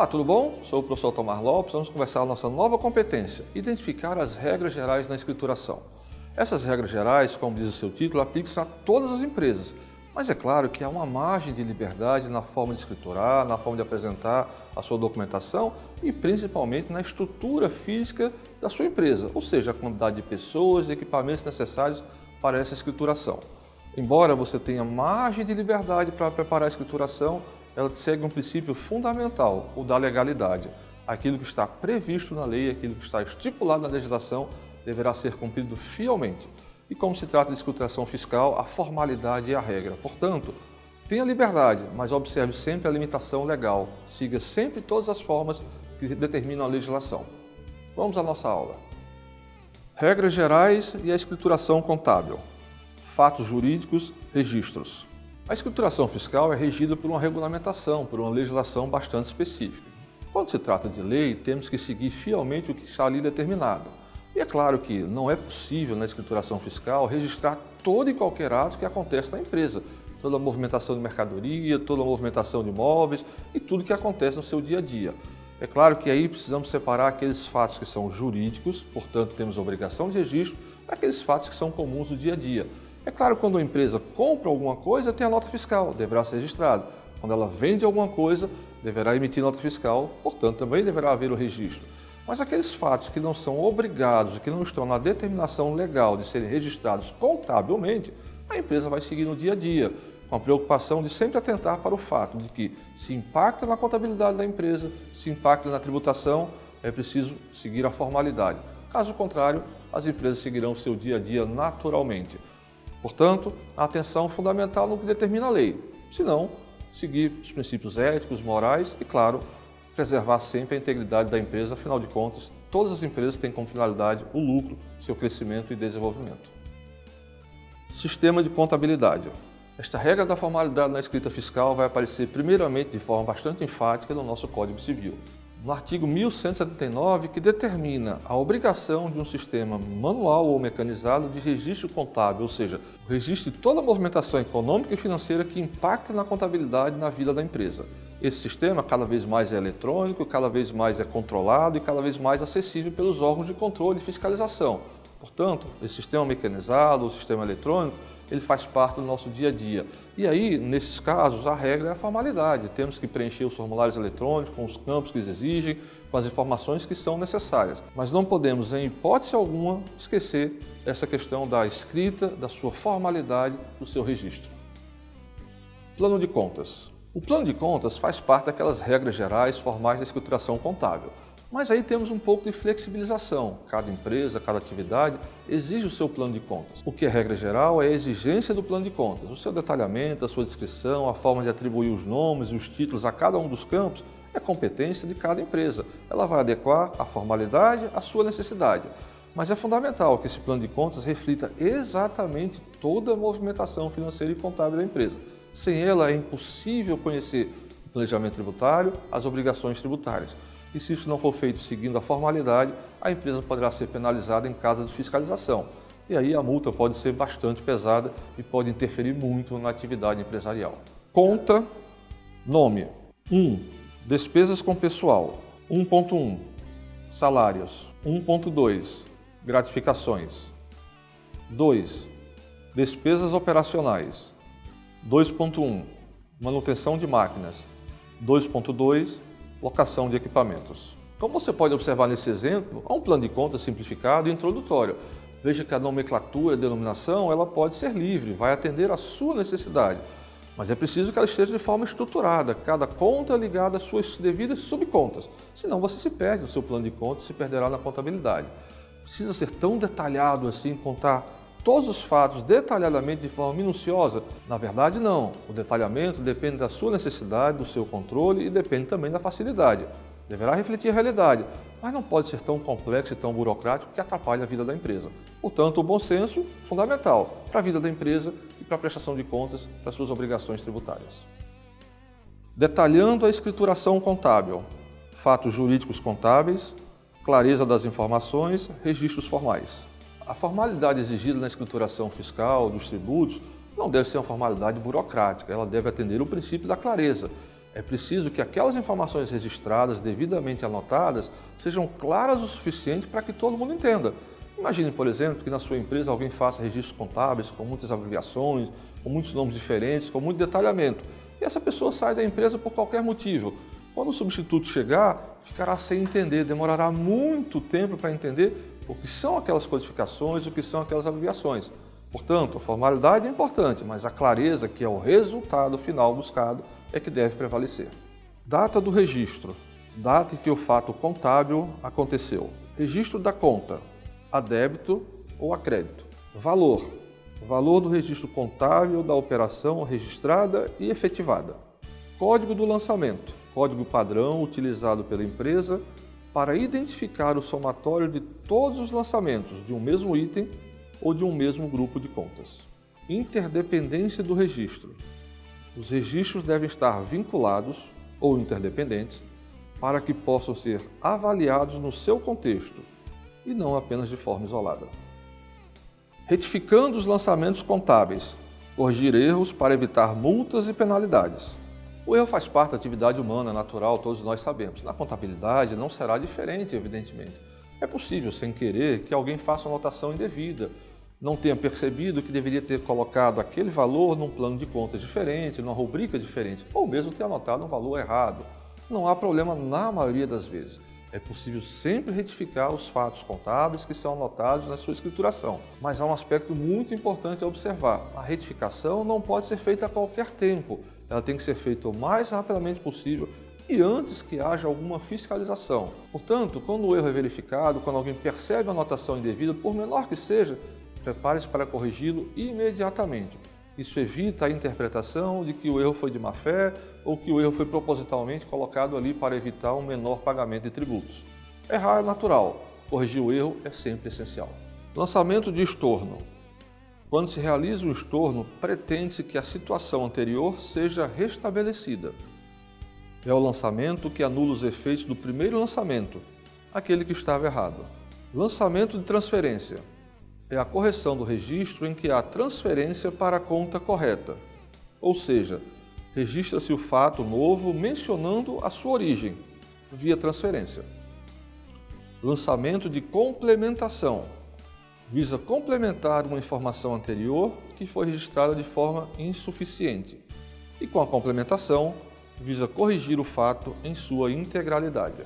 Olá, tudo bom? Sou o professor Tomás Lopes. Vamos conversar a nossa nova competência, identificar as regras gerais na escrituração. Essas regras gerais, como diz o seu título, aplicam-se a todas as empresas, mas é claro que há uma margem de liberdade na forma de escriturar, na forma de apresentar a sua documentação e principalmente na estrutura física da sua empresa, ou seja, a quantidade de pessoas e equipamentos necessários para essa escrituração. Embora você tenha margem de liberdade para preparar a escrituração, ela segue um princípio fundamental, o da legalidade. Aquilo que está previsto na lei, aquilo que está estipulado na legislação, deverá ser cumprido fielmente. E como se trata de escrituração fiscal, a formalidade é a regra. Portanto, tenha liberdade, mas observe sempre a limitação legal. Siga sempre todas as formas que determinam a legislação. Vamos à nossa aula. Regras gerais e a escrituração contábil. Fatos jurídicos, registros. A escrituração fiscal é regida por uma regulamentação, por uma legislação bastante específica. Quando se trata de lei, temos que seguir fielmente o que está ali determinado. E é claro que não é possível na escrituração fiscal registrar todo e qualquer ato que acontece na empresa, toda a movimentação de mercadoria, toda a movimentação de imóveis e tudo que acontece no seu dia a dia. É claro que aí precisamos separar aqueles fatos que são jurídicos, portanto temos a obrigação de registro, daqueles fatos que são comuns do dia a dia. É claro que quando a empresa compra alguma coisa, tem a nota fiscal, deverá ser registrado. Quando ela vende alguma coisa, deverá emitir nota fiscal, portanto também deverá haver o registro. Mas aqueles fatos que não são obrigados e que não estão na determinação legal de serem registrados contabilmente, a empresa vai seguir no dia a dia, com a preocupação de sempre atentar para o fato de que se impacta na contabilidade da empresa, se impacta na tributação, é preciso seguir a formalidade. Caso contrário, as empresas seguirão o seu dia a dia naturalmente. Portanto, a atenção fundamental no que determina a lei, se não, seguir os princípios éticos, morais e, claro, preservar sempre a integridade da empresa, afinal de contas, todas as empresas têm como finalidade o lucro, seu crescimento e desenvolvimento. Sistema de contabilidade. Esta regra da formalidade na escrita fiscal vai aparecer primeiramente de forma bastante enfática no nosso Código Civil. No artigo 1179, que determina a obrigação de um sistema manual ou mecanizado de registro contábil, ou seja, o registro de toda a movimentação econômica e financeira que impacta na contabilidade e na vida da empresa. Esse sistema cada vez mais é eletrônico, cada vez mais é controlado e cada vez mais acessível pelos órgãos de controle e fiscalização. Portanto, esse sistema mecanizado, o sistema eletrônico, ele faz parte do nosso dia a dia. E aí, nesses casos, a regra é a formalidade. Temos que preencher os formulários eletrônicos com os campos que eles exigem, com as informações que são necessárias. Mas não podemos, em hipótese alguma, esquecer essa questão da escrita, da sua formalidade, do seu registro. Plano de contas. O plano de contas faz parte daquelas regras gerais formais da escrituração contábil. Mas aí temos um pouco de flexibilização. Cada empresa, cada atividade exige o seu plano de contas. O que é regra geral é a exigência do plano de contas. O seu detalhamento, a sua descrição, a forma de atribuir os nomes e os títulos a cada um dos campos é competência de cada empresa. Ela vai adequar a formalidade à sua necessidade. Mas é fundamental que esse plano de contas reflita exatamente toda a movimentação financeira e contábil da empresa. Sem ela é impossível conhecer o planejamento tributário, as obrigações tributárias. E se isso não for feito seguindo a formalidade, a empresa poderá ser penalizada em caso de fiscalização. E aí a multa pode ser bastante pesada e pode interferir muito na atividade empresarial. Conta, nome. 1. Despesas com pessoal. 1.1. Salários. 1.2. Gratificações. 2. Despesas operacionais. 2.1. Manutenção de máquinas. 2.2. Locação de equipamentos. Como você pode observar nesse exemplo, há um plano de contas simplificado e introdutório. Veja que a nomenclatura, a denominação, ela pode ser livre, vai atender à sua necessidade. Mas é preciso que ela esteja de forma estruturada, cada conta ligada às suas devidas subcontas. Senão você se perde no seu plano de contas, se perderá na contabilidade. Precisa ser tão detalhado assim, contar todos os fatos detalhadamente de forma minuciosa? Na verdade, não. O detalhamento depende da sua necessidade, do seu controle e depende também da facilidade. Deverá refletir a realidade, mas não pode ser tão complexo e tão burocrático que atrapalhe a vida da empresa. Portanto, o bom senso é fundamental para a vida da empresa e para a prestação de contas para suas obrigações tributárias. Detalhando a escrituração contábil, fatos jurídicos contábeis, clareza das informações, registros formais. A formalidade exigida na escrituração fiscal dos tributos não deve ser uma formalidade burocrática, ela deve atender o princípio da clareza. É preciso que aquelas informações registradas, devidamente anotadas, sejam claras o suficiente para que todo mundo entenda. Imagine, por exemplo, que na sua empresa alguém faça registros contábeis com muitas abreviações, com muitos nomes diferentes, com muito detalhamento. E essa pessoa sai da empresa por qualquer motivo. Quando o substituto chegar, ficará sem entender, demorará muito tempo para entender o que são aquelas codificações, o que são aquelas abreviações. Portanto, a formalidade é importante, mas a clareza, que é o resultado final buscado, é que deve prevalecer. Data do registro. Data em que o fato contábil aconteceu. Registro da conta, a débito ou a crédito. Valor. Valor do registro contábil da operação registrada e efetivada. Código do lançamento. Código padrão utilizado pela empresa para identificar o somatório de todos os lançamentos de um mesmo item ou de um mesmo grupo de contas. Interdependência do registro. Os registros devem estar vinculados ou interdependentes para que possam ser avaliados no seu contexto e não apenas de forma isolada. Retificando os lançamentos contábeis, corrigir erros para evitar multas e penalidades. O erro faz parte da atividade humana, natural, todos nós sabemos. Na contabilidade não será diferente, evidentemente. É possível, sem querer, que alguém faça uma anotação indevida, não tenha percebido que deveria ter colocado aquele valor num plano de contas diferente, numa rubrica diferente, ou mesmo ter anotado um valor errado. Não há problema na maioria das vezes. É possível sempre retificar os fatos contábeis que são anotados na sua escrituração. Mas há um aspecto muito importante a observar. A retificação não pode ser feita a qualquer tempo. Ela tem que ser feita o mais rapidamente possível e antes que haja alguma fiscalização. Portanto, quando o erro é verificado, quando alguém percebe a anotação indevida, por menor que seja, prepare-se para corrigi-lo imediatamente. Isso evita a interpretação de que o erro foi de má-fé ou que o erro foi propositalmente colocado ali para evitar um menor pagamento de tributos. Errar é natural, corrigir o erro é sempre essencial. Lançamento de estorno. Quando se realiza o estorno, pretende-se que a situação anterior seja restabelecida. É o lançamento que anula os efeitos do primeiro lançamento, aquele que estava errado. Lançamento de transferência. É a correção do registro em que há transferência para a conta correta, ou seja, registra-se o fato novo mencionando a sua origem, via transferência. Lançamento de complementação. Visa complementar uma informação anterior que foi registrada de forma insuficiente. E com a complementação, visa corrigir o fato em sua integralidade.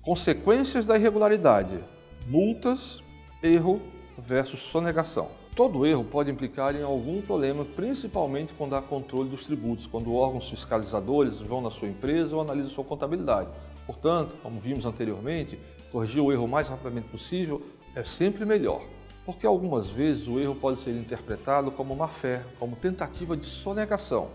Consequências da irregularidade. Multas, erro versus sonegação. Todo erro pode implicar em algum problema, principalmente quando há controle dos tributos, quando órgãos fiscalizadores vão na sua empresa ou analisam sua contabilidade. Portanto, como vimos anteriormente, corrigir o erro o mais rapidamente possível é sempre melhor, porque algumas vezes o erro pode ser interpretado como má-fé, como tentativa de sonegação.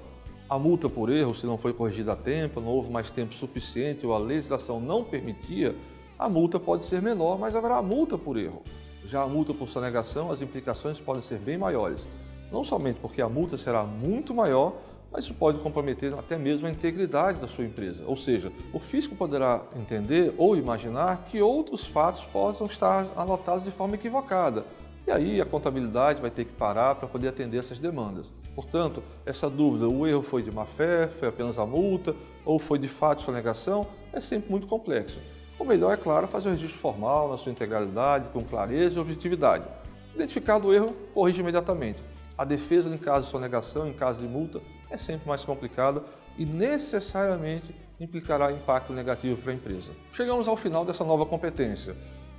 A multa por erro, se não foi corrigida a tempo, não houve mais tempo suficiente ou a legislação não permitia, a multa pode ser menor, mas haverá multa por erro. Já a multa por sonegação, as implicações podem ser bem maiores. Não somente porque a multa será muito maior, mas isso pode comprometer até mesmo a integridade da sua empresa. Ou seja, o fisco poderá entender ou imaginar que outros fatos possam estar anotados de forma equivocada. E aí a contabilidade vai ter que parar para poder atender essas demandas. Portanto, essa dúvida, o erro foi de má-fé, foi apenas a multa, ou foi de fato sonegação, é sempre muito complexo. O melhor, é claro, fazer o registro formal na sua integralidade, com clareza e objetividade. Identificado o erro, corrige imediatamente. A defesa em caso de sonegação, em caso de multa, é sempre mais complicada e necessariamente implicará impacto negativo para a empresa. Chegamos ao final dessa nova competência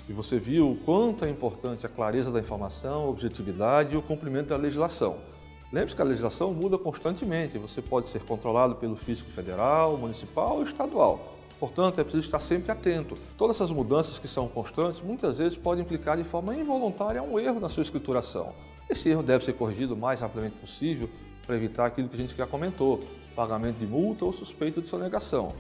e você viu o quanto é importante a clareza da informação, a objetividade e o cumprimento da legislação. Lembre-se que a legislação muda constantemente, você pode ser controlado pelo fisco federal, municipal ou estadual. Portanto, é preciso estar sempre atento. Todas essas mudanças que são constantes, muitas vezes podem implicar de forma involuntária um erro na sua escrituração. Esse erro deve ser corrigido o mais rapidamente possível para evitar aquilo que a gente já comentou, pagamento de multa ou suspeita de sonegação.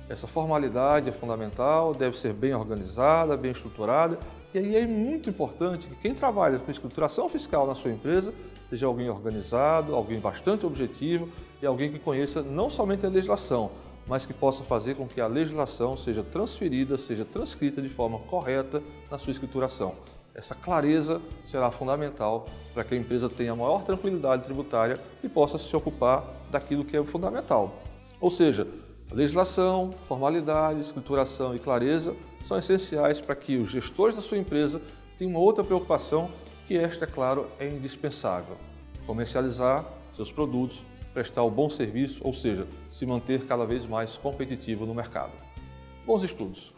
Essa formalidade é fundamental, deve ser bem organizada, bem estruturada, e aí é muito importante que quem trabalha com escrituração fiscal na sua empresa seja alguém organizado, alguém bastante objetivo e alguém que conheça não somente a legislação, mas que possa fazer com que a legislação seja transferida, seja transcrita de forma correta na sua escrituração. Essa clareza será fundamental para que a empresa tenha maior tranquilidade tributária e possa se ocupar daquilo que é fundamental. Ou seja, a legislação, formalidade, escrituração e clareza são essenciais para que os gestores da sua empresa tenham uma outra preocupação, que esta, é claro, é indispensável: comercializar seus produtos, prestar um bom serviço, ou seja, se manter cada vez mais competitivo no mercado. Bons estudos!